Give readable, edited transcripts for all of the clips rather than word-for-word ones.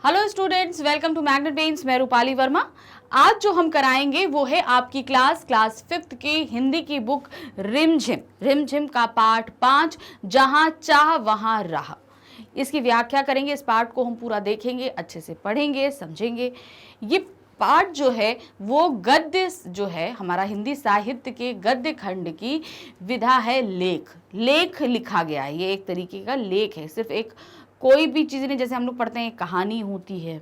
Hello students, welcome to Magnet Brains. मैं रूपाली वर्मा। आज जो हम कराएंगे वो है आपकी क्लास 5th की हिंदी की बुक रिमझिम। रिमझिम का पाठ 5, जहां चाह वहां राह। इसकी व्याख्या करेंगे। इस पाठ को हम पूरा देखेंगे, अच्छे से पढ़ेंगे, समझेंगे। ये पाठ जो है वो गद्य जो है हमारा हिंदी साहित्य के गद्य खंड की विधा है। लेख लिखा गया है। ये एक तरीके का लेख है। सिर्फ एक कोई भी चीज़ नहीं, जैसे हम लोग पढ़ते हैं कहानी होती है,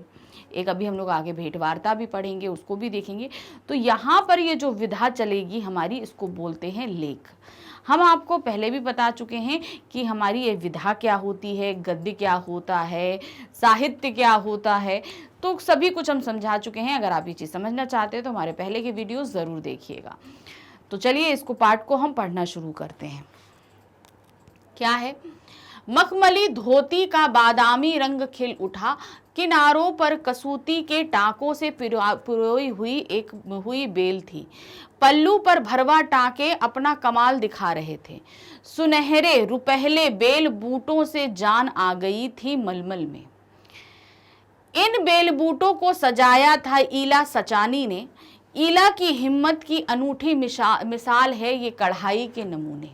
एक अभी हम लोग आगे भेंट वार्ता भी पढ़ेंगे, उसको भी देखेंगे। तो यहाँ पर ये जो विधा चलेगी हमारी, इसको बोलते हैं लेख। हम आपको पहले भी बता चुके हैं कि हमारी ये विधा क्या होती है, गद्य क्या होता है, साहित्य क्या होता है, तो सभी कुछ हम समझा चुके हैं। अगर आप ये चीज़ समझना चाहते हैं तो हमारे पहले के वीडियोस ज़रूर देखिएगा। तो चलिए इसको पाठ को हम पढ़ना शुरू करते हैं। क्या है? मखमली धोती का बादामी रंग खिल उठा, किनारों पर कसूती के टाकों से पिरोई हुई बेल थी। पल्लू पर भरवा टाके अपना कमाल दिखा रहे थे। सुनहरे रुपहले बेल बूटों से जान आ गई थी मलमल में। इन बेल बूटों को सजाया था ईला सचानी ने। ईला की हिम्मत की अनूठी मिसाल है ये कढ़ाई के नमूने।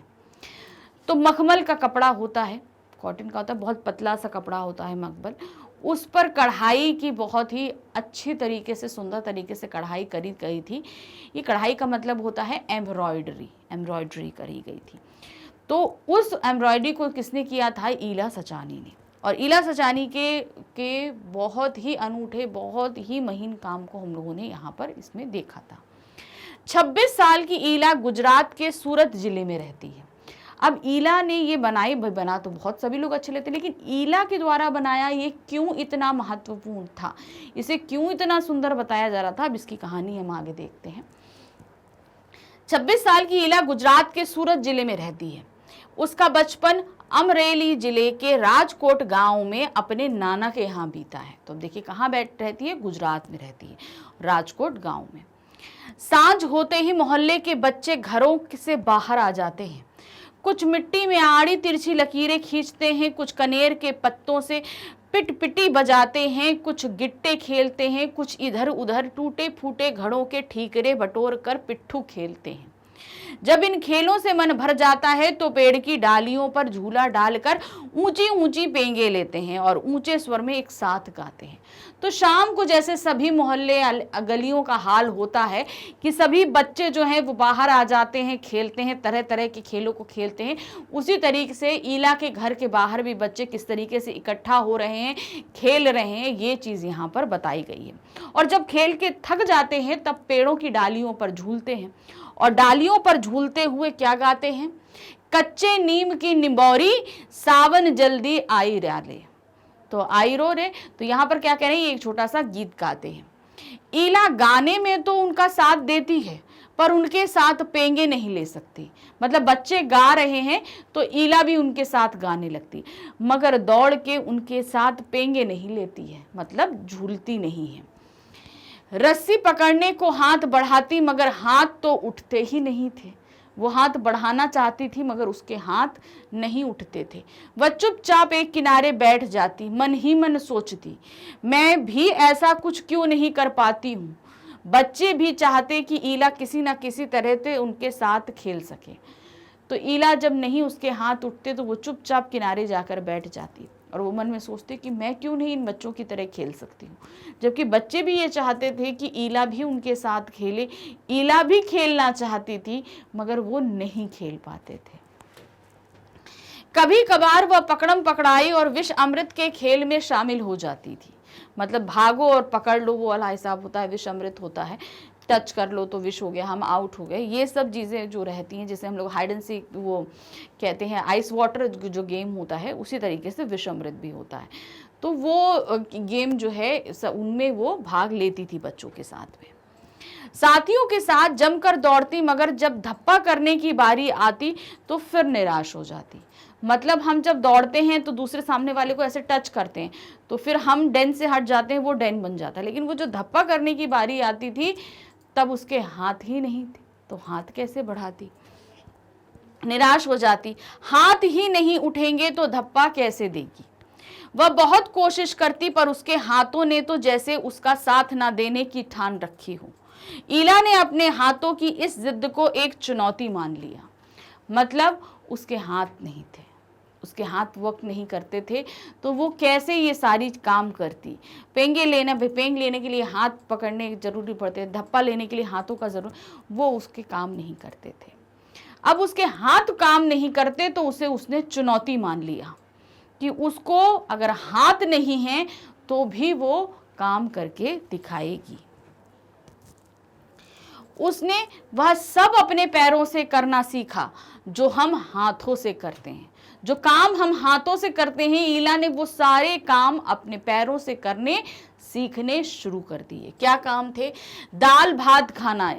तो मखमल का कपड़ा होता है, कॉटन का होता है, बहुत पतला सा कपड़ा होता है मखमल। उस पर कढ़ाई की बहुत ही अच्छी तरीके से, सुंदर तरीके से कढ़ाई करी गई थी। ये कढ़ाई का मतलब होता है एम्ब्रॉयडरी करी गई थी। तो उस एम्ब्रॉयडरी को किसने किया था? ईला सचानी ने। और ईला सचानी के बहुत ही अनूठे, बहुत ही महीन काम को हम लोगों ने यहाँ पर इसमें देखा था। 26 साल की ईला गुजरात के सूरत जिले में रहती है। अब ईला ने ये बना तो बहुत सभी लोग अच्छे लेते, लेकिन ईला के द्वारा बनाया ये क्यों इतना महत्वपूर्ण था, इसे क्यों इतना सुंदर बताया जा रहा था, अब इसकी कहानी हम आगे देखते हैं। 26 साल की ईला गुजरात के सूरत जिले में रहती है। उसका बचपन अमरेली जिले के राजकोट गांव में अपने नाना के यहाँ बीता है। तो अब देखिए कहाँ रहती है? गुजरात में रहती है, राजकोट गांव में। सांझ होते ही मोहल्ले के बच्चे घरों से बाहर आ जाते हैं। कुछ मिट्टी में आड़ी तिरछी लकीरें खींचते हैं, कुछ कनेर के पत्तों से पिटी बजाते हैं, कुछ गिट्टे खेलते हैं, कुछ इधर उधर टूटे फूटे घड़ों के ठीकरे बटोर कर पिट्ठू खेलते हैं। जब इन खेलों से मन भर जाता है तो पेड़ की डालियों पर झूला डालकर ऊंची ऊंची पेंगे लेते हैं और ऊंचे स्वर में एक साथ गाते हैं। तो शाम को जैसे सभी मोहल्ले गलियों का हाल होता है कि सभी बच्चे जो हैं वो बाहर आ जाते हैं, खेलते हैं, तरह तरह के खेलों को खेलते हैं, उसी तरीके से ईला के घर के बाहर भी बच्चे किस तरीके से इकट्ठा हो रहे हैं, खेल रहे हैं, ये चीज़ यहाँ पर बताई गई है। और जब खेल के थक जाते हैं तब पेड़ों की डालियों पर झूलते हैं और डालियों पर झूलते हुए क्या गाते हैं? कच्चे नीम की निबौरी सावन जल्दी आई रे। तो आई रो रे, तो यहाँ पर क्या कह रहे हैं? एक छोटा सा गीत गाते हैं। ईला गाने में तो उनका साथ देती है पर उनके साथ पेंगे नहीं ले सकती। मतलब बच्चे गा रहे हैं तो ईला भी उनके साथ गाने लगती, मगर दौड़ के उनके साथ पेंगे नहीं लेती है, मतलब झूलती नहीं है। रस्सी पकड़ने को हाथ बढ़ाती मगर हाथ तो उठते ही नहीं थे। वो हाथ बढ़ाना चाहती थी मगर उसके हाथ नहीं उठते थे। वह चुपचाप एक किनारे बैठ जाती, मन ही मन सोचती, मैं भी ऐसा कुछ क्यों नहीं कर पाती हूँ। बच्चे भी चाहते कि ईला किसी न किसी तरह से उनके साथ खेल सके। तो ईला जब नहीं उसके हाथ उठते तो वो चुपचाप किनारे जाकर बैठ जाती और वो मन में सोचते कि मैं क्यों नहीं इन बच्चों की तरह खेल सकती हूँ। जबकि बच्चे भी ये चाहते थे कि ईला भी उनके साथ खेले, ईला भी खेलना चाहती थी मगर वो नहीं खेल पाते थे। कभी कभार वह पकड़म पकड़ाई और विष अमृत के खेल में शामिल हो जाती थी। मतलब भागो और पकड़ लो वो वाला हिसाब होता है, विष अमृत होता है, टच कर लो तो विश हो गया, हम आउट हो गए, ये सब चीज़ें जो रहती हैं, जैसे हम लोग हाइड एंड सीक वो कहते हैं, आइस वाटर जो गेम होता है, उसी तरीके से विष अमृत भी होता है। तो वो गेम जो है उनमें वो भाग लेती थी बच्चों के साथ में। साथियों के साथ जमकर दौड़ती मगर जब धप्पा करने की बारी आती तो फिर निराश हो जाती। मतलब हम जब दौड़ते हैं तो दूसरे सामने वाले को ऐसे टच करते हैं तो फिर हम डेन से हट जाते हैं, वो डेन बन जाता है, लेकिन वो जो धप्पा करने की बारी आती थी तब उसके हाथ ही नहीं थे, तो हाथ कैसे बढ़ाती? निराश हो जाती, हाथ ही नहीं उठेंगे तो धप्पा कैसे देगी। वह बहुत कोशिश करती पर उसके हाथों ने तो जैसे उसका साथ ना देने की ठान रखी हो। ईला ने अपने हाथों की इस जिद को एक चुनौती मान लिया। मतलब उसके हाथ नहीं थे, उसके हाथ वर्क नहीं करते थे, तो वो कैसे ये सारी काम करती। पेंग लेने के लिए हाथ पकड़ने जरूरी पड़ते, धप्पा लेने के लिए हाथों का जरूर, वो उसके काम नहीं करते थे। अब उसके हाथ काम नहीं करते तो उसने चुनौती मान लिया कि उसको अगर हाथ नहीं है तो भी वो काम करके दिखाएगी। उसने वह सब अपने पैरों से करना सीखा जो हम हाथों से करते हैं। जो काम हम हाथों से करते हैं, ईला ने वो सारे काम अपने पैरों से करने सीखने शुरू कर दिए। क्या काम थे? दाल भात खाना,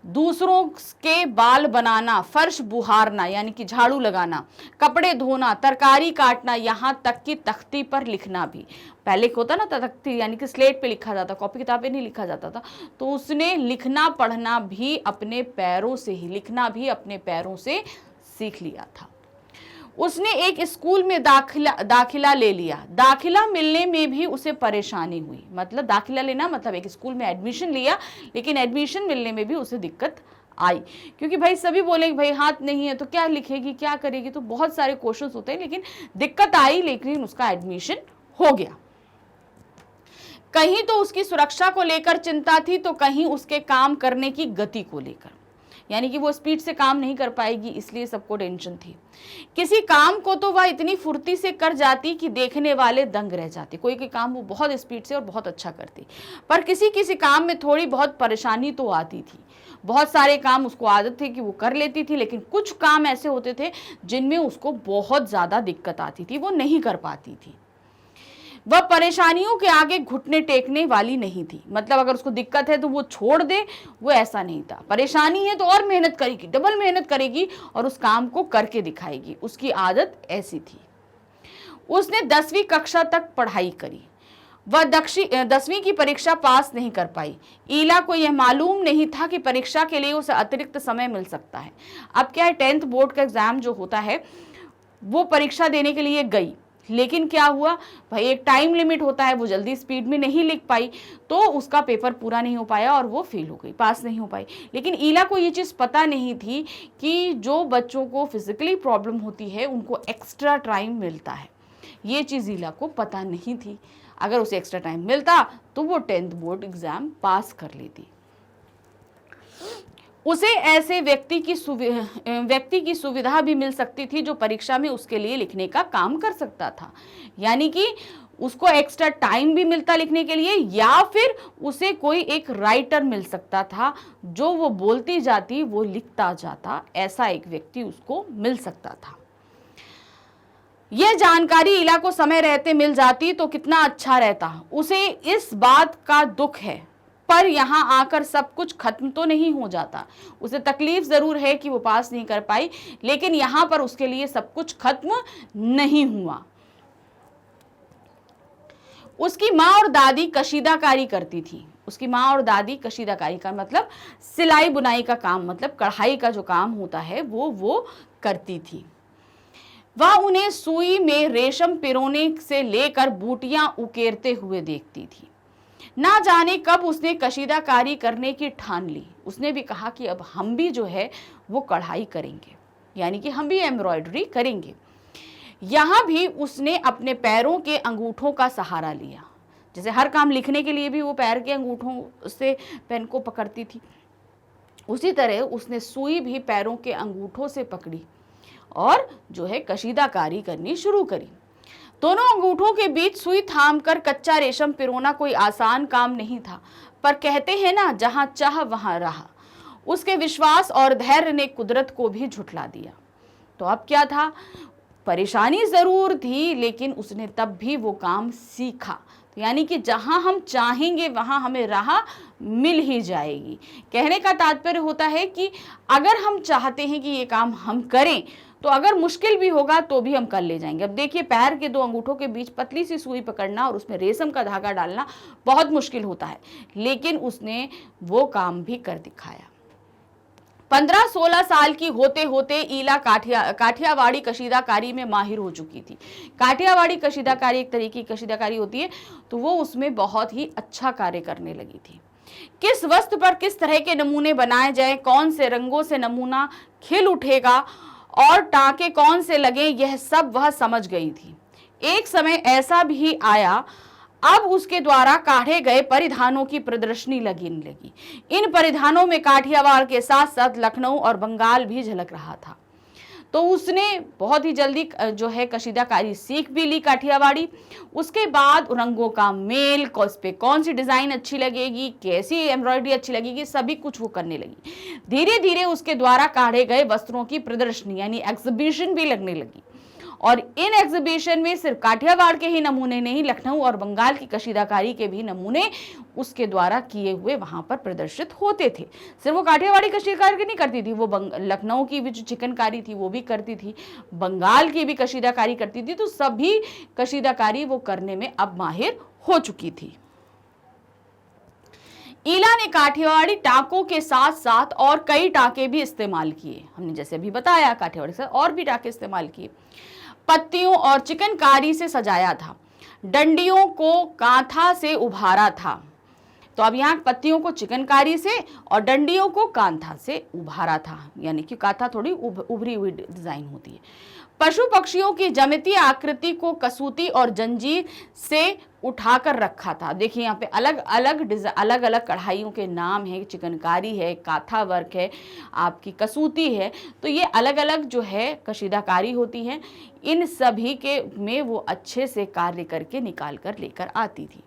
दूसरों के बाल बनाना, फर्श बुहारना यानी कि झाड़ू लगाना, कपड़े धोना, तरकारी काटना, यहाँ तक कि तख्ती पर लिखना भी। पहले होता ना तख्ती यानी कि स्लेट पे लिखा जाता, कॉपी किताब पे नहीं लिखा जाता था। तो उसने लिखना पढ़ना भी अपने पैरों से ही, लिखना भी अपने पैरों से सीख लिया था। उसने एक स्कूल में दाखिला ले लिया। दाखिला मिलने में भी उसे परेशानी हुई। मतलब दाखिला लेना मतलब एक स्कूल में एडमिशन लिया, लेकिन एडमिशन मिलने में भी उसे दिक्कत आई, क्योंकि भाई सभी बोले भाई हाथ नहीं है तो क्या लिखेगी, क्या करेगी, तो बहुत सारे क्वेश्चंस होते हैं। लेकिन दिक्कत आई, लेकिन उसका एडमिशन हो गया। कहीं तो उसकी सुरक्षा को लेकर चिंता थी, तो कहीं उसके काम करने की गति को लेकर, यानी कि वो स्पीड से काम नहीं कर पाएगी, इसलिए सबको टेंशन थी। किसी काम को तो वह इतनी फुर्ती से कर जाती कि देखने वाले दंग रह जाते। कोई कोई काम वो बहुत स्पीड से और बहुत अच्छा करती, पर किसी किसी काम में थोड़ी बहुत परेशानी तो आती थी। बहुत सारे काम उसको आदत थी कि वो कर लेती थी, लेकिन कुछ काम ऐसे होते थे जिनमें उसको बहुत ज़्यादा दिक्कत आती थी, वो नहीं कर पाती थी। वह परेशानियों के आगे घुटने टेकने वाली नहीं थी। मतलब अगर उसको दिक्कत है तो वो छोड़ दे, वो ऐसा नहीं था। परेशानी है तो और मेहनत करेगी, डबल मेहनत करेगी और उस काम को करके दिखाएगी। उसकी आदत ऐसी थी। उसने 10वीं कक्षा तक पढ़ाई करी। वह 10वीं की परीक्षा पास नहीं कर पाई। ईला को यह मालूम नहीं था कि परीक्षा के लिए उसे अतिरिक्त समय मिल सकता है। अब क्या है, 10th बोर्ड का एग्जाम जो होता है वो परीक्षा देने के लिए गई, लेकिन क्या हुआ भाई, एक टाइम लिमिट होता है, वो जल्दी स्पीड में नहीं लिख पाई, तो उसका पेपर पूरा नहीं हो पाया और वो फेल हो गई, पास नहीं हो पाई। लेकिन ईला को ये चीज़ पता नहीं थी कि जो बच्चों को फिजिकली प्रॉब्लम होती है उनको एक्स्ट्रा टाइम मिलता है। ये चीज़ ईला को पता नहीं थी। अगर उसे एक्स्ट्रा टाइम मिलता तो वो 10th बोर्ड एग्जाम पास कर लेती। उसे ऐसे व्यक्ति की सुविधा भी मिल सकती थी जो परीक्षा में उसके लिए लिखने का काम कर सकता था। यानी कि उसको एक्स्ट्रा टाइम भी मिलता लिखने के लिए, या फिर उसे कोई एक राइटर मिल सकता था जो वो बोलती जाती वो लिखता जाता, ऐसा एक व्यक्ति उसको मिल सकता था। यह जानकारी ईला को समय रहते मिल जाती तो कितना अच्छा रहता। उसे इस बात का दुख है, पर यहाँ आकर सब कुछ खत्म तो नहीं हो जाता। उसे तकलीफ जरूर है कि वो पास नहीं कर पाई, लेकिन यहाँ पर उसके लिए सब कुछ खत्म नहीं हुआ। उसकी माँ और दादी कशीदाकारी करती थी। उसकी माँ और दादी कशीदाकारी का मतलब सिलाई बुनाई का काम, मतलब कढ़ाई का जो काम होता है वो करती थी। वह उन्हें सुई में रेशम पिरोने से लेकर बूटियां उकेरते हुए देखती थी। ना जाने कब उसने कशीदाकारी करने की ठान ली। उसने भी कहा कि अब हम भी जो है वो कढ़ाई करेंगे, यानी कि हम भी एम्ब्रॉयडरी करेंगे। यहाँ भी उसने अपने पैरों के अंगूठों का सहारा लिया। जैसे हर काम लिखने के लिए भी वो पैर के अंगूठों से पेन को पकड़ती थी, उसी तरह उसने सुई भी पैरों के अंगूठों से पकड़ी और जो है कशीदाकारी करनी शुरू करी। दोनों अंगूठों के बीच सुई थामकर कच्चा रेशम पिरोना कोई आसान काम नहीं था, पर कहते हैं ना, जहां चाह वहां रहा। उसके विश्वास और धैर्य ने कुदरत को भी झुठला दिया। तो अब क्या था, परेशानी जरूर थी, लेकिन उसने तब भी वो काम सीखा। यानी कि जहां हम चाहेंगे वहां हमें राह मिल ही जाएगी। कहने का तात्पर्य होता है कि अगर हम चाहते हैं कि ये काम हम करें तो अगर मुश्किल भी होगा तो भी हम कर ले जाएंगे। अब देखिए, पैर के दो अंगूठों के बीच पतली सी सुई पकड़ना और उसमें रेशम का धागा डालना बहुत मुश्किल होता है, लेकिन उसने वो काम भी कर दिखाया। 15-16 साल की होते होते ईला काठियावाड़ी कशीदाकारी में माहिर हो चुकी थी। काठियावाड़ी कशीदाकारी एक तरीके की कशीदाकारी होती है, तो वो उसमें बहुत ही अच्छा कार्य करने लगी थी। किस वस्तु पर किस तरह के नमूने बनाए जाए, कौन से रंगों से नमूना खिल उठेगा और टांके कौन से लगे, यह सब वह समझ गई थी। एक समय ऐसा भी आया, अब उसके द्वारा काढ़े गए परिधानों की प्रदर्शनी लगने लगी। इन परिधानों में काठियावाड़ के साथ साथ लखनऊ और बंगाल भी झलक रहा था। तो उसने बहुत ही जल्दी जो है कशीदाकारी सीख भी ली काठियावाड़ी। उसके बाद रंगों का मेल, उस पे कौन सी डिज़ाइन अच्छी लगेगी, कैसी एम्ब्रॉयडरी अच्छी लगेगी, सभी कुछ वो करने लगी। धीरे धीरे उसके द्वारा काढ़े गए वस्त्रों की प्रदर्शनी यानी एग्जीबिशन भी लगने लगी, और इन एग्जीबिशन में सिर्फ काठियावाड़ के ही नमूने नहीं, लखनऊ और बंगाल की कशीदाकारी के भी नमूने उसके द्वारा किए हुए वहां पर प्रदर्शित होते थे। सिर्फ वो काठियावाड़ी कशीदाकारी नहीं करती थी, वो लखनऊ की भी जो चिकनकारी थी वो भी करती थी, बंगाल की भी कशीदाकारी करती थी। तो सभी कशीदाकारी वो करने में अब माहिर हो चुकी थी। ईला ने काठियावाड़ी टांकों के साथ साथ और कई टांके भी इस्तेमाल किए। हमने जैसे अभी बताया काठियावाड़ी से और भी टांके इस्तेमाल किए। पत्तियों और चिकनकारी से सजाया था, डंडियों को कांथा से उभारा था। तो अब यहाँ पत्तियों को चिकनकारी से और डंडियों को कांथा से उभारा था, यानी कि कांथा थोड़ी उभरी हुई डिजाइन होती है। पशु पक्षियों की ज्यामितीय आकृति को कसूती और जंजीर से उठाकर रखा था। देखिए यहाँ पे अलग अलग कढ़ाइयों के नाम है, चिकनकारी है, काथा वर्क है, आपकी कसूती है। तो ये अलग अलग जो है कशीदाकारी होती है, इन सभी के में वो अच्छे से कार्य करके निकाल कर लेकर आती थी।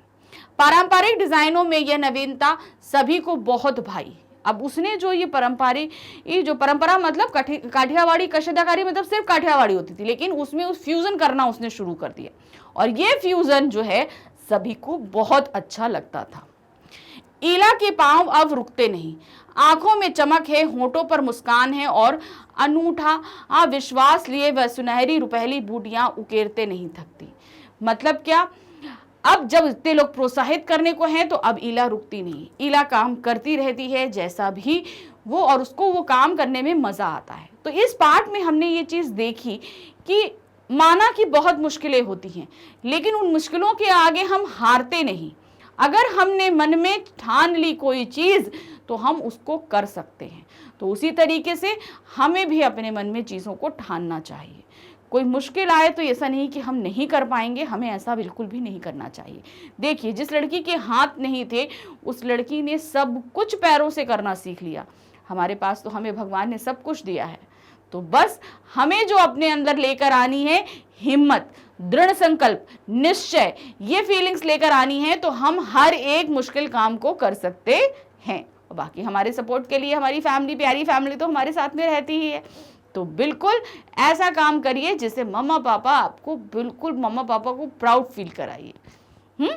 पारंपरिक डिजाइनों में यह नवीनता सभी को बहुत भाई। अब उसने जो ये परंपरा मतलब काठियावाड़ी कशीदाकारी मतलब सिर्फ काठियावाड़ी होती थी, लेकिन उसमें उस फ्यूजन करना उसने शुरू कर दिया, और ये फ्यूजन जो है सभी को बहुत अच्छा लगता था। ईला के पांव अब रुकते नहीं, आंखों में चमक है, होठों पर मुस्कान है, और अनूठा विश्वास लिए वह सुनहरी रुपहली बूटियां उकेरते नहीं थकती। मतलब क्या, अब जब इतने लोग प्रोत्साहित करने को हैं तो अब ईला रुकती नहीं, ईला काम करती रहती है जैसा भी वो, और उसको वो काम करने में मजा आता है। तो इस पार्ट में हमने ये चीज देखी कि माना कि बहुत मुश्किलें होती हैं, लेकिन उन मुश्किलों के आगे हम हारते नहीं। अगर हमने मन में ठान ली कोई चीज तो हम उसको कर सकते हैं। तो उसी तरीके से हमें भी अपने मन में चीजों को ठानना चाहिए। कोई मुश्किल आए तो ऐसा नहीं कि हम नहीं कर पाएंगे, हमें ऐसा बिल्कुल भी नहीं करना चाहिए। देखिए, जिस लड़की के हाथ नहीं थे उस लड़की ने सब कुछ पैरों से करना सीख लिया। हमारे पास तो हमें भगवान ने सब कुछ दिया है, तो बस हमें जो अपने अंदर लेकर आनी है हिम्मत, दृढ़ संकल्प, निश्चय, ये फीलिंग्स लेकर आनी है, तो हम हर एक मुश्किल काम को कर सकते हैं। बाकी हमारे सपोर्ट के लिए हमारी फैमिली, प्यारी फैमिली तो हमारे साथ में रहती ही है। तो बिल्कुल ऐसा काम करिए जिससे मम्मा पापा को प्राउड फील कराइए।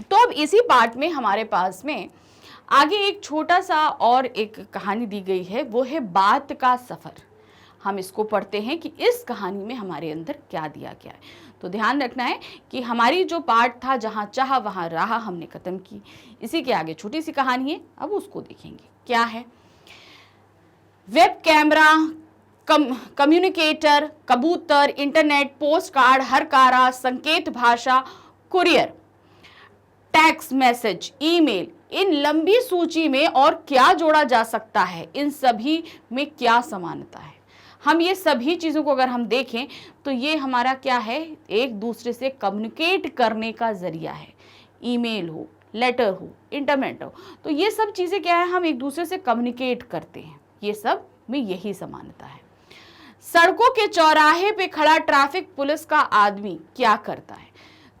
तो अब इसी पार्ट में हमारे पास में आगे एक छोटा सा और एक कहानी दी गई है, वो है बात का सफर। हम इसको पढ़ते हैं कि इस कहानी में हमारे अंदर क्या दिया गया है। तो ध्यान रखना है कि हमारी जो पार्ट था जहाँ चाह वहाँ राह हमने खत्म की। इसी के आगे छोटी सी कहानी है, अब उसको देखेंगे क्या है। वेब कैमरा, कम्युनिकेटर, कबूतर, इंटरनेट, पोस्ट कार्ड, हरकारा, संकेत भाषा, कुरियर, टेक्स्ट मैसेज, ईमेल, इन लंबी सूची में और क्या जोड़ा जा सकता है, इन सभी में क्या समानता है। हम ये सभी चीज़ों को अगर हम देखें तो ये हमारा क्या है, एक दूसरे से कम्युनिकेट करने का जरिया है। ईमेल हो, लेटर हो, इंटरनेट हो, तो ये सब चीज़ें क्या है, हम एक दूसरे से कम्युनिकेट करते हैं। ये सब में यही समानता है। सड़कों के चौराहे पे खड़ा ट्रैफिक पुलिस का आदमी क्या करता है।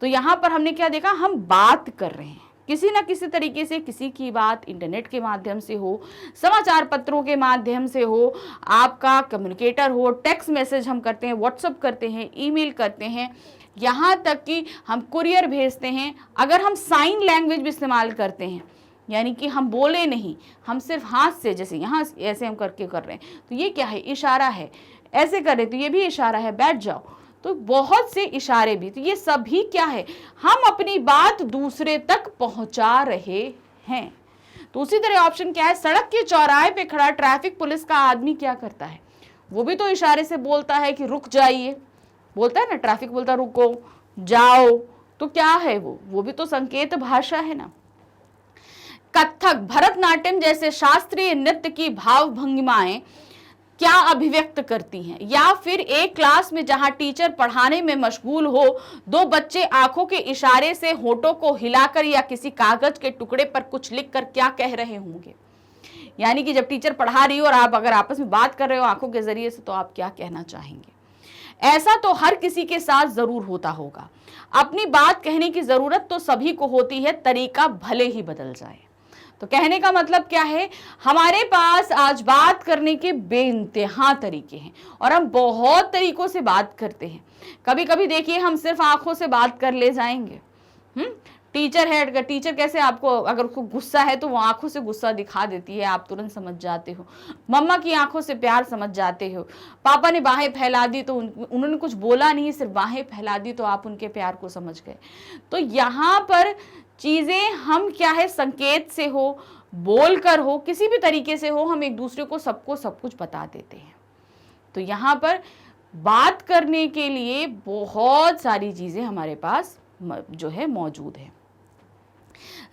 तो यहाँ पर हमने क्या देखा, हम बात कर रहे हैं किसी ना किसी तरीके से, किसी की बात इंटरनेट के माध्यम से हो, समाचार पत्रों के माध्यम से हो, आपका कम्युनिकेटर हो, टेक्स्ट मैसेज हम करते हैं, व्हाट्सएप करते हैं, ईमेल करते हैं, यहाँ तक कि हम कुरियर भेजते हैं। अगर हम साइन लैंग्वेज भी इस्तेमाल करते हैं, यानी कि हम बोले नहीं, हम सिर्फ हाथ से, जैसे यहाँ ऐसे हम करके कर रहे हैं, तो ये क्या है, इशारा है। ऐसे कर रहे तो ये भी इशारा है, बैठ जाओ, तो बहुत से इशारे भी। तो ये सभी क्या है, हम अपनी बात दूसरे तक पहुंचा रहे हैं। तो उसी तरह ऑप्शन क्या है, सड़क के चौराहे पे खड़ा ट्रैफिक पुलिस का आदमी क्या करता है, वो भी तो इशारे से बोलता है कि रुक जाइए, बोलता है ना, ट्रैफिक बोलता है रुको, जाओ, तो क्या है वो भी तो संकेत भाषा है ना। कथक, भरतनाट्यम जैसे शास्त्रीय नृत्य की भाव भंगिमाएं क्या अभिव्यक्त करती हैं? या फिर एक क्लास में जहां टीचर पढ़ाने में मशगूल हो, दो बच्चे आंखों के इशारे से होठों को हिलाकर या किसी कागज के टुकड़े पर कुछ लिखकर क्या कह रहे होंगे? यानी कि जब टीचर पढ़ा रही हो और आप अगर आपस में बात कर रहे हो आंखों के जरिए से, तो आप क्या कहना चाहेंगे? ऐसा तो हर किसी के साथ जरूर होता होगा। अपनी बात कहने की जरूरत तो सभी को होती है, तरीका भले ही बदल जाए। तो कहने का मतलब क्या है, हमारे पास आज बात करने के बेइंतहा तरीके हैं और हम बहुत तरीकों से बात करते हैं। कभी कभी देखिए हम सिर्फ आंखों से बात कर ले जाएंगे। टीचर है, अगर टीचर कैसे आपको, अगर उसको गुस्सा है तो वो आंखों से गुस्सा दिखा देती है, आप तुरंत समझ जाते हो। मम्मा की आंखों से प्यार समझ जाते हो। पापा ने बाहें फैला दी तो उन्होंने कुछ बोला नहीं, सिर्फ बाहें फैला दी तो आप उनके प्यार को समझ गए। तो यहाँ पर चीजें हम क्या है, संकेत से हो, बोलकर हो, किसी भी तरीके से हो, हम एक दूसरे को सबको सब कुछ बता देते हैं। तो यहाँ पर बात करने के लिए बहुत सारी चीजें हमारे पास जो है मौजूद है।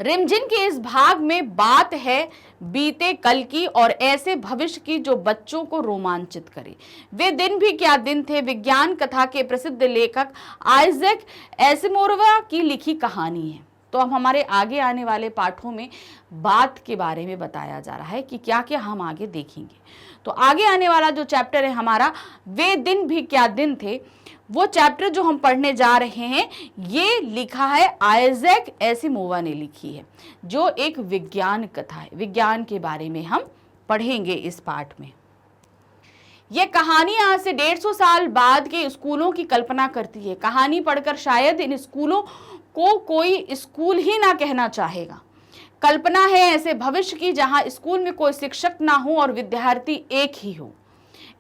रिमझिम के इस भाग में बात है बीते कल की और ऐसे भविष्य की जो बच्चों को रोमांचित करे। वे दिन भी क्या दिन थे विज्ञान कथा के प्रसिद्ध लेखक आइजैक एसिमोव की लिखी कहानी है। तो अब हमारे आगे आने वाले पाठों में बात के बारे में बताया जा रहा है कि क्या क्या हम आगे देखेंगे। तो आगे आने वाला जो चैप्टर है हमारा, वे दिन भी क्या दिन थे, वो चैप्टर जो हम पढ़ने जा रहे हैं ये लिखा है आइजैक एसिमोव ने लिखी है, जो एक विज्ञान कथा है। विज्ञान के बारे में हम पढ़ेंगे इस पाठ में। यह कहानी आज से 150 साल बाद के स्कूलों की कल्पना करती है। कहानी पढ़कर शायद इन स्कूलों को कोई स्कूल ही ना कहना चाहेगा। कल्पना है ऐसे भविष्य की जहां स्कूल में कोई शिक्षक ना हो और विद्यार्थी एक ही हो।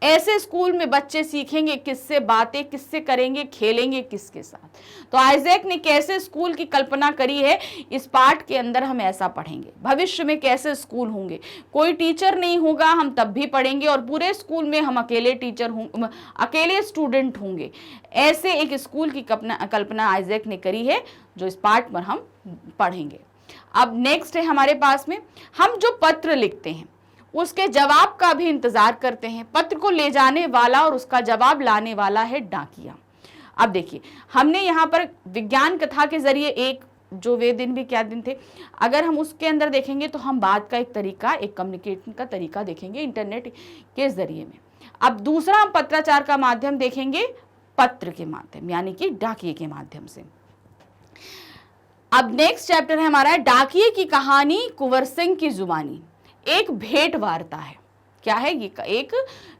ऐसे स्कूल में बच्चे सीखेंगे किससे बातें, किससे करेंगे, खेलेंगे किसके साथ। तो आइजैक ने कैसे स्कूल की कल्पना करी है, इस पाठ के अंदर हम ऐसा पढ़ेंगे। भविष्य में कैसे स्कूल होंगे, कोई टीचर नहीं होगा, हम तब भी पढ़ेंगे और पूरे स्कूल में हम अकेले टीचर होंगे, अकेले स्टूडेंट होंगे। ऐसे एक स्कूल की कल्पना आइजैक ने करी है, जो इस पाठ पर हम पढ़ेंगे। अब नेक्स्ट है हमारे पास में, हम जो पत्र लिखते हैं उसके जवाब का भी इंतजार करते हैं। पत्र को ले जाने वाला और उसका जवाब लाने वाला है डाकिया। अब देखिए हमने यहाँ पर विज्ञान कथा के जरिए एक जो वे दिन भी क्या दिन थे, अगर हम उसके अंदर देखेंगे तो हम बात का एक तरीका, एक कम्युनिकेशन का तरीका देखेंगे इंटरनेट के जरिए में। अब दूसरा हम पत्राचार का माध्यम देखेंगे, पत्र के माध्यम यानी कि डाकिये के माध्यम से। अब नेक्स्ट चैप्टर है हमारा डाकिये की कहानी, कुंवर सिंह की जुबानी। एक भेंट वार्ता है। क्या है ये? एक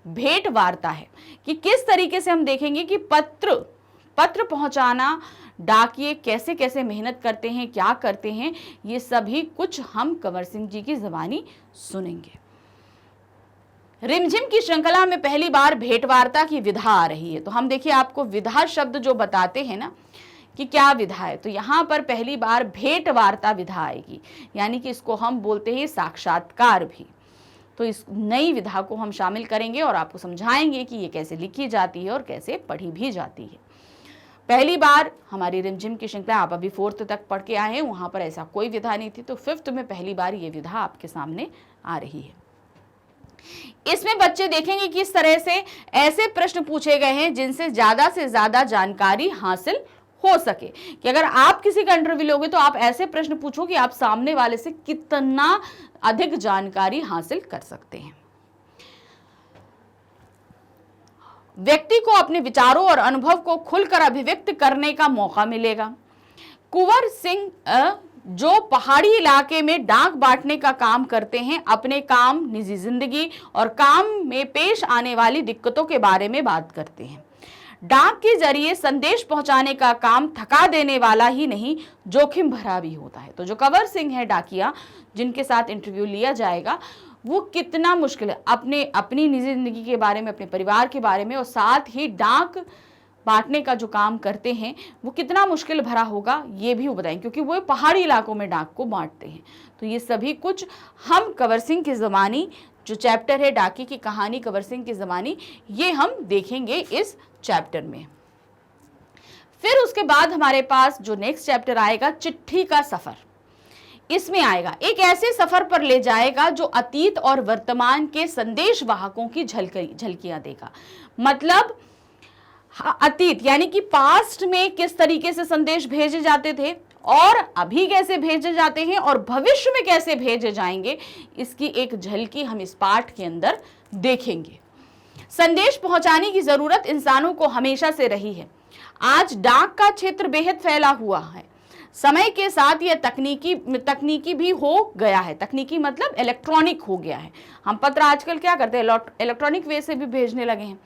भेंट वार्ता है कि किस तरीके से हम देखेंगे कि पत्र पहुंचाना, डाकिये कैसे कैसे मेहनत करते हैं, क्या करते हैं, ये सभी कुछ हम कंवर सिंह जी की जुबानी सुनेंगे। रिमझिम की श्रृंखला में पहली बार भेंट वार्ता की विधा आ रही है। तो हम देखिए आपको विधा शब्द जो बताते हैं ना कि क्या विधा है, तो यहाँ पर पहली बार भेंट वार्ता विधा आएगी, यानी कि इसको हम बोलते हैं साक्षात्कार भी। तो इस नई विधा को हम शामिल करेंगे और आपको समझाएंगे कि ये कैसे लिखी जाती है और कैसे पढ़ी भी जाती है। पहली बार हमारी रिमझिम की श्रृंखला, आप अभी 4th तक पढ़ के आए हैं, वहाँ पर ऐसा कोई विधा नहीं थी, तो 5th में पहली बार ये विधा आपके सामने आ रही है। इसमें बच्चे देखेंगे कि इस तरह से ऐसे प्रश्न पूछे गए हैं जिनसे ज्यादा से ज्यादा जानकारी हासिल हो सके। कि अगर आप किसी का इंटरव्यू लोगे तो आप ऐसे प्रश्न पूछो कि आप सामने वाले से कितना अधिक जानकारी हासिल कर सकते हैं। व्यक्ति को अपने विचारों और अनुभव को खुलकर अभिव्यक्त करने का मौका मिलेगा। कुंवर सिंह जो पहाड़ी इलाके में डाक बांटने का काम करते हैं, अपने काम, निजी जिंदगी और काम में पेश आने वाली दिक्कतों के बारे में बात करते हैं। डाक के जरिए संदेश पहुंचाने का काम थका देने वाला ही नहीं, जोखिम भरा भी होता है। तो जो कंवर सिंह है डाकिया, जिनके साथ इंटरव्यू लिया जाएगा, वो कितना मुश्किल है, अपनी निजी जिंदगी के बारे में, अपने परिवार के बारे में और साथ ही डाक बांटने का जो काम करते हैं वो कितना मुश्किल भरा होगा ये भी वो बताएं, क्योंकि वो पहाड़ी इलाकों में डाक को बांटते हैं। तो ये सभी कुछ हम कंवर सिंह की ज़बानी जो चैप्टर है डाके की कहानी कंवर सिंह की ज़बानी, ये हम देखेंगे इस चैप्टर में। फिर उसके बाद हमारे पास जो नेक्स्ट चैप्टर आएगा चिट्ठी का सफ़र। इसमें आएगा एक ऐसे सफर पर ले जाएगा जो अतीत और वर्तमान के संदेश वाहकों की झलकियां देगा। मतलब अतीत यानी कि पास्ट में किस तरीके से संदेश भेजे जाते थे और अभी कैसे भेजे जाते हैं और भविष्य में कैसे भेजे जाएंगे, इसकी एक झलकी हम इस पाठ के अंदर देखेंगे। संदेश पहुंचाने की जरूरत इंसानों को हमेशा से रही है। आज डाक का क्षेत्र बेहद फैला हुआ है। समय के साथ यह तकनीकी भी हो गया है। तकनीकी मतलब इलेक्ट्रॉनिक हो गया है। हम पत्र आजकल क्या करते हैं, इलेक्ट्रॉनिक वे से भी भेजने लगे हैं।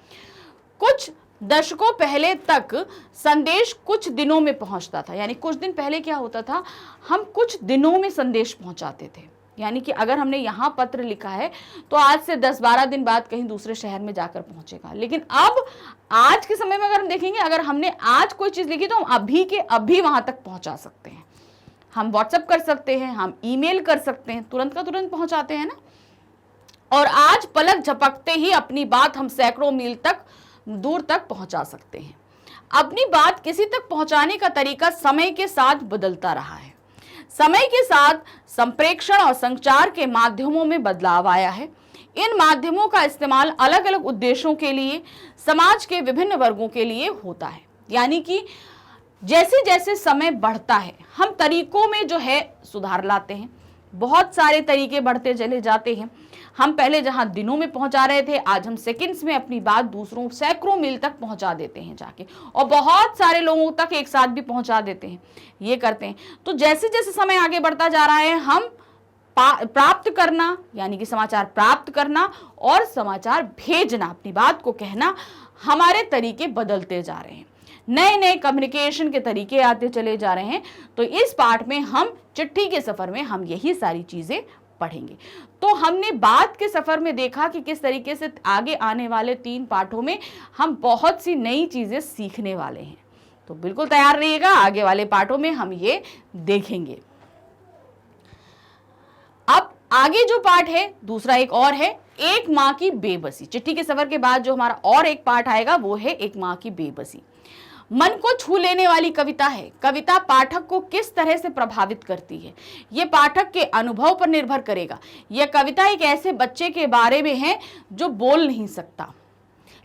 कुछ दशकों पहले तक संदेश कुछ दिनों में पहुंचता था, यानी कुछ दिन पहले क्या होता था, हम कुछ दिनों में संदेश पहुंचाते थे। यानी कि अगर हमने यहाँ पत्र लिखा है तो आज से 10-12 दिन बाद कहीं दूसरे शहर में जाकर पहुंचेगा। लेकिन अब आज के समय में अगर हम देखेंगे, अगर हमने आज कोई चीज़ लिखी तो हम अभी के अभी वहां तक पहुंचा सकते हैं। हम व्हाट्सएप कर सकते हैं, हम ईमेल कर सकते हैं, तुरंत का तुरंत पहुंचाते हैं ना। और आज पलक झपकते ही अपनी बात हम सैकड़ों मील तक दूर तक पहुंचा सकते हैं। अपनी बात किसी तक पहुंचाने का तरीका समय के साथ बदलता रहा है। समय के साथ संप्रेषण और संचार के माध्यमों में बदलाव आया है। इन माध्यमों का इस्तेमाल अलग अलग उद्देश्यों के लिए समाज के विभिन्न वर्गों के लिए होता है। यानी कि जैसे जैसे समय बढ़ता है हम तरीकों में जो है सुधार लाते हैं। बहुत सारे तरीके बढ़ते चले जाते हैं। हम पहले जहां दिनों में पहुंचा रहे थे, आज हम सेकंड्स में अपनी बात दूसरों सैकड़ों मील तक पहुंचा देते हैं जाके, और बहुत सारे लोगों तक एक साथ भी पहुंचा देते हैं, ये करते हैं। तो जैसे जैसे समय आगे बढ़ता जा रहा है, हम प्राप्त करना यानी कि समाचार प्राप्त करना और समाचार भेजना, अपनी बात को कहना, हमारे तरीके बदलते जा रहे हैं। नए नए कम्युनिकेशन के तरीके आते चले जा रहे हैं। तो इस पाठ में हम चिट्ठी के सफर में हम यही सारी चीजें पढ़ेंगे। तो हमने बात के सफर में देखा कि किस तरीके से आगे आने वाले 3 पाठों में हम बहुत सी नई चीजें सीखने वाले हैं। तो बिल्कुल तैयार रहिएगा, आगे वाले पाठों में हम ये देखेंगे। अब आगे जो पाठ है दूसरा एक और है, एक माँ की बेबसी। चिट्ठी के सफर के बाद जो हमारा और एक पाठ आएगा वो है एक माँ की बेबसी। मन को छू लेने वाली कविता है। कविता पाठक को किस तरह से प्रभावित करती है, यह पाठक के अनुभव पर निर्भर करेगा। यह कविता एक ऐसे बच्चे के बारे में है जो बोल नहीं सकता।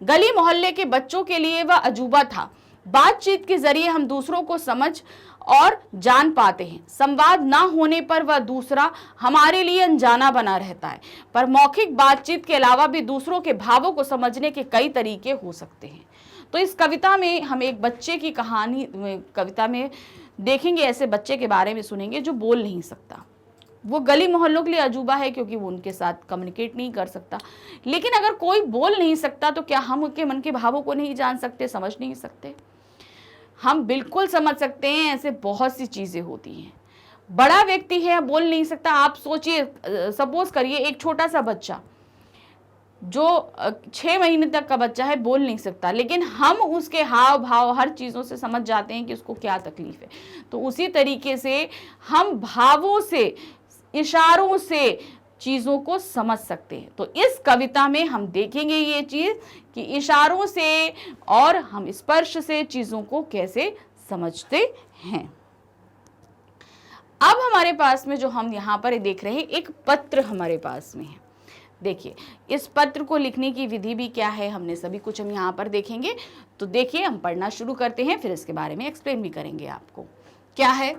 गली मोहल्ले के बच्चों के लिए वह अजूबा था। बातचीत के जरिए हम दूसरों को समझ और जान पाते हैं। संवाद ना होने पर वह दूसरा हमारे लिए अनजाना बना रहता है। पर मौखिक बातचीत के अलावा भी दूसरों के भावों को समझने के कई तरीके हो सकते हैं। तो इस कविता में हम एक बच्चे की कहानी कविता में देखेंगे। ऐसे बच्चे के बारे में सुनेंगे जो बोल नहीं सकता। वो गली मोहल्लों के लिए अजूबा है क्योंकि वो उनके साथ कम्युनिकेट नहीं कर सकता। लेकिन अगर कोई बोल नहीं सकता तो क्या हम उनके मन के भावों को नहीं जान सकते, समझ नहीं सकते? हम बिल्कुल समझ सकते हैं। ऐसे बहुत सी चीज़ें होती हैं। बड़ा व्यक्ति है, बोल नहीं सकता। आप सोचिए, सपोज करिए एक छोटा सा बच्चा जो 6 महीने तक का बच्चा है, बोल नहीं सकता, लेकिन हम उसके हाव भाव हर चीज़ों से समझ जाते हैं कि उसको क्या तकलीफ है। तो उसी तरीके से हम भावों से, इशारों से चीज़ों को समझ सकते हैं। तो इस कविता में हम देखेंगे ये चीज़ कि इशारों से और हम स्पर्श से चीज़ों को कैसे समझते हैं। अब हमारे पास में जो हम यहाँ पर देख रहे हैं, एक पत्र हमारे पास में है। देखिए, इस पत्र को लिखने की विधि भी क्या है, हमने सभी कुछ हम यहाँ पर देखेंगे। तो देखिए, हम पढ़ना शुरू करते हैं, फिर इसके बारे में एक्सप्लेन भी करेंगे आपको। क्या है?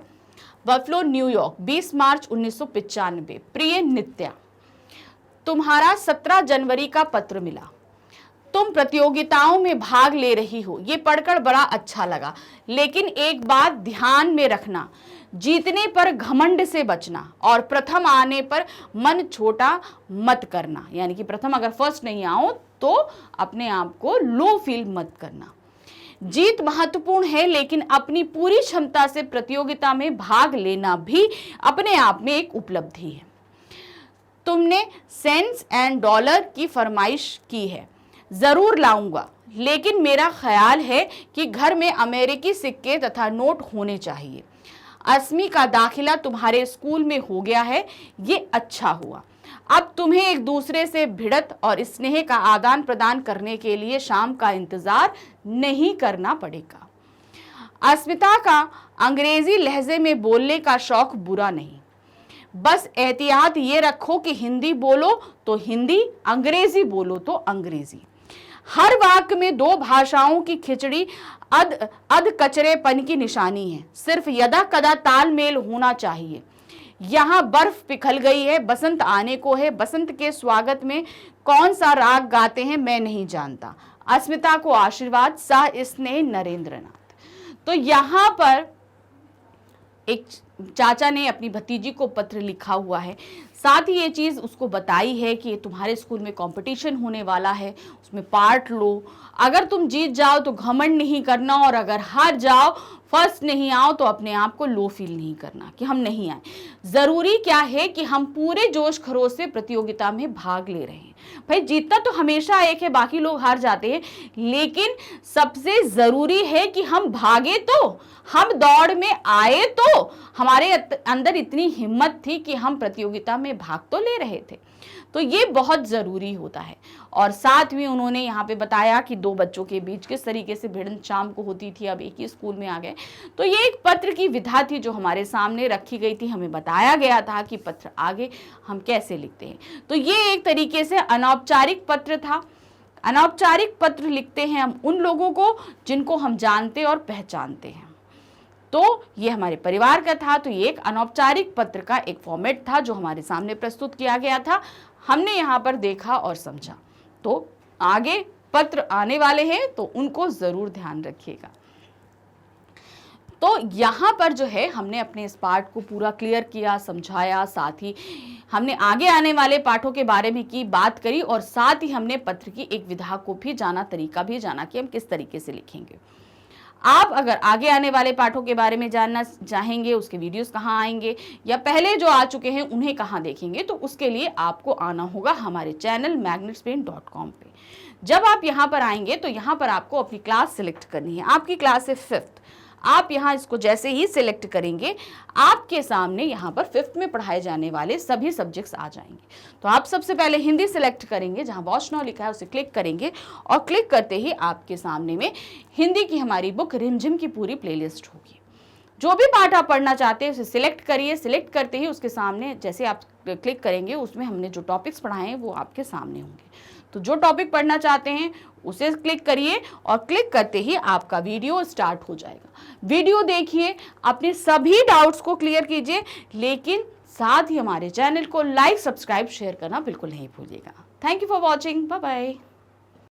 बफलो, न्यूयॉर्क, 20 मार्च 1995। प्रिय नित्या, तुम्हारा 17 जनवरी का पत्र मिला। तुम प्रतियोगिताओं में भाग ले रही हो, ये पढ़कर बड़ा अच्छा लगा। लेकिन एक बात ध्यान में रखना, जीतने पर घमंड से बचना और प्रथम आने पर मन छोटा मत करना। यानी कि प्रथम अगर फर्स्ट नहीं आओ तो अपने आप को लो फील मत करना। जीत महत्वपूर्ण है, लेकिन अपनी पूरी क्षमता से प्रतियोगिता में भाग लेना भी अपने आप में एक उपलब्धि है। तुमने सेंट्स एंड डॉलर की फरमाइश की है। जरूर लाऊंगा, लेकिन मेरा ख्याल है कि घर में अमेरिकी सिक्के तथा नोट होने चाहिए। अस्मी का दाखिला तुम्हारे स्कूल में हो गया है, ये अच्छा हुआ। अब तुम्हें एक दूसरे से भिड़त और स्नेह का आदान प्रदान करने के लिए शाम का इंतजार नहीं करना पड़ेगा। अस्मिता का अंग्रेजी लहजे में बोलने का शौक बुरा नहीं, बस एहतियात ये रखो कि हिंदी बोलो तो हिंदी, अंग्रेजी बोलो तो अंग्रेजी। हर वाक्य में दो भाषाओं की खिचड़ी अध कचरेपन की निशानी है। सिर्फ यदा कदा तालमेल होना चाहिए। यहाँ बर्फ पिघल गई है, बसंत आने को है। बसंत के स्वागत में कौन सा राग गाते हैं मैं नहीं जानता। अस्मिता को आशीर्वाद, सा स्नेह नरेंद्रनाथ। तो यहाँ पर एक चाचा ने अपनी भतीजी को पत्र लिखा हुआ है, साथ ही ये चीज़ उसको बताई है कि तुम्हारे स्कूल में कंपटीशन होने वाला है, उसमें पार्ट लो। अगर तुम जीत जाओ तो घमंड नहीं करना, और अगर हार जाओ, फर्स्ट नहीं आओ, तो अपने आप को लो फील नहीं करना कि हम नहीं आए। ज़रूरी क्या है कि हम पूरे जोश खरोश से प्रतियोगिता में भाग ले रहे हैं। भाई जीतना तो हमेशा एक है, बाकी लोग हार जाते हैं, लेकिन सबसे ज़रूरी है कि हम भागे तो, हम दौड़ में आए तो, हमारे अंदर इतनी हिम्मत थी कि हम प्रतियोगिता में भाग तो ले रहे थे। तो ये बहुत ज़रूरी होता है। और साथ में उन्होंने यहाँ पे बताया कि दो बच्चों के बीच किस तरीके से भिड़ंत शाम को होती थी, अब एक ही स्कूल में आ गए। तो ये एक पत्र की विधा थी जो हमारे सामने रखी गई थी। हमें बताया गया था कि पत्र आगे हम कैसे लिखते हैं। तो ये एक तरीके से अनौपचारिक पत्र था। अनौपचारिक पत्र लिखते हैं हम उन लोगों को जिनको हम जानते और पहचानते हैं। तो ये हमारे परिवार का था। तो ये एक अनौपचारिक पत्र का एक फॉर्मेट था जो हमारे सामने प्रस्तुत किया गया था। हमने यहाँ पर देखा और समझा। तो आगे पत्र आने वाले हैं तो उनको जरूर ध्यान रखिएगा। तो यहाँ पर जो है हमने अपने इस पाठ को पूरा क्लियर किया, समझाया, साथ ही हमने आगे आने वाले पाठों के बारे में की बात करी, और साथ ही हमने पत्र की एक विधा को भी जाना, तरीका भी जाना कि हम किस तरीके से लिखेंगे। आप अगर आगे आने वाले पाठों के बारे में जानना चाहेंगे, उसके वीडियोस कहाँ आएंगे या पहले जो आ चुके हैं उन्हें कहाँ देखेंगे, तो उसके लिए आपको आना होगा हमारे चैनल magnetspain.com पे। जब आप यहाँ पर आएंगे तो यहाँ पर आपको अपनी क्लास सिलेक्ट करनी है। आपकी क्लास है 5th। आप यहाँ इसको जैसे ही सिलेक्ट करेंगे, आपके सामने यहाँ पर 5th में पढ़ाए जाने वाले सभी सब्जेक्ट्स आ जाएंगे। तो आप सबसे पहले हिंदी सिलेक्ट करेंगे, जहाँ वॉच नाउ लिखा है उसे क्लिक करेंगे, और क्लिक करते ही आपके सामने में हिंदी की हमारी बुक रिमझिम की पूरी प्लेलिस्ट होगी। जो भी पाठ आप पढ़ना चाहते हैं उसे सिलेक्ट करिए। सिलेक्ट करते ही उसके सामने जैसे आप क्लिक करेंगे, उसमें हमने जो टॉपिक्स पढ़ाए हैं वो आपके सामने होंगे। तो जो टॉपिक पढ़ना चाहते हैं उसे क्लिक करिए, और क्लिक करते ही आपका वीडियो स्टार्ट हो जाएगा। वीडियो देखिए, अपने सभी डाउट्स को क्लियर कीजिए, लेकिन साथ ही हमारे चैनल को लाइक, सब्सक्राइब, शेयर करना बिल्कुल नहीं भूलिएगा। Thank you for watching. Bye bye.